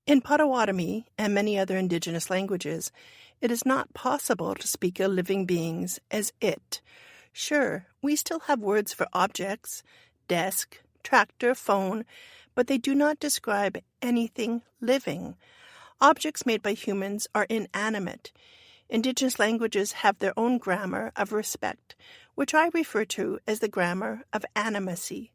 In Potawatomi and many other indigenous languages, it is not possible to speak of living beings as it. Sure, we still have words for objects, desk, tractor, phone, but they do not describe anything living. Objects made by humans are inanimate. Indigenous languages have their own grammar of respect, which I refer to as the grammar of animacy.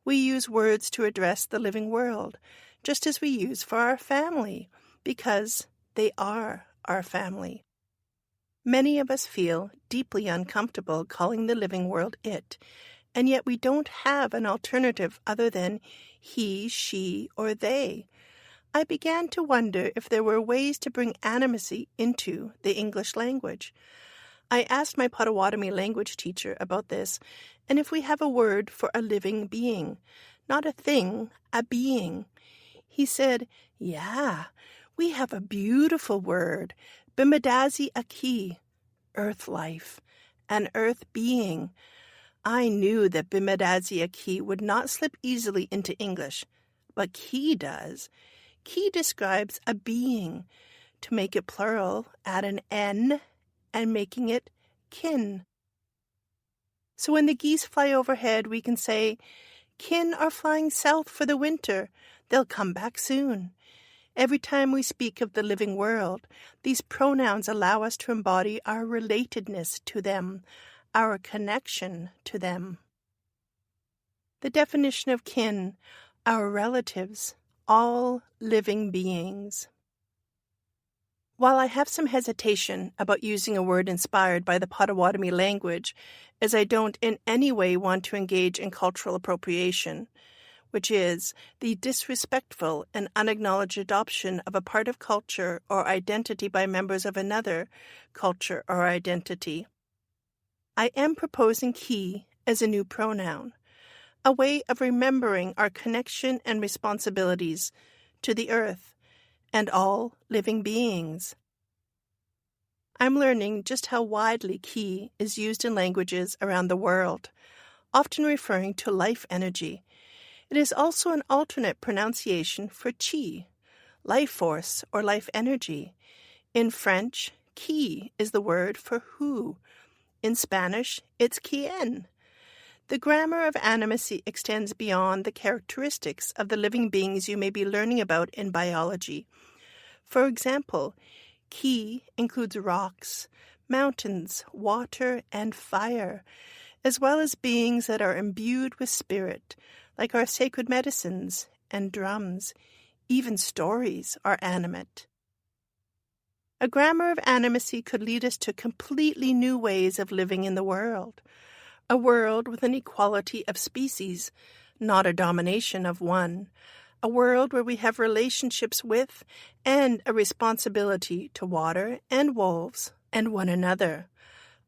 We use words to address the living world, just as we use for our family, because they are our family. Many of us feel deeply uncomfortable calling the living world it, and yet we don't have an alternative other than he, she, or they. I began to wonder if there were ways to bring animacy into the English language. I asked my Potawatomi language teacher about this, and if we have a word for a living being, not a thing, a being. He said, yeah, we have a beautiful word, Bimadazi Aki, earth life, an earth being. I knew that Bimadazi Aki would not slip easily into English, but Ki does. Ki describes a being. To make it plural, add an N, and making it kin. So when the geese fly overhead, we can say, kin are flying south for the winter. They'll come back soon. Every time we speak of the living world, these pronouns allow us to embody our relatedness to them, our connection to them. The definition of kin, our relatives, all living beings. While I have some hesitation about using a word inspired by the Potawatomi language, as I don't in any way want to engage in cultural appropriation, which is the disrespectful and unacknowledged adoption of a part of culture or identity by members of another culture or identity, I am proposing ki as a new pronoun, a way of remembering our connection and responsibilities to the earth and all living beings. I'm learning just how widely ki is used in languages around the world, often referring to life energy. It is also an alternate pronunciation for chi, life force or life energy. In French, ki is the word for who. In Spanish, it's quien. The grammar of animacy extends beyond the characteristics of the living beings you may be learning about in biology. For example, ki includes rocks, mountains, water, and fire, as well as beings that are imbued with spirit, like our sacred medicines and drums. Even stories are animate. A grammar of animacy could lead us to completely new ways of living in the world. A world with an equality of species, not a domination of one. A world where we have relationships with and a responsibility to water and wolves and one another.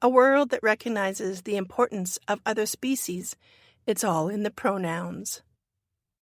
A world that recognizes the importance of other species. It's all in the pronouns.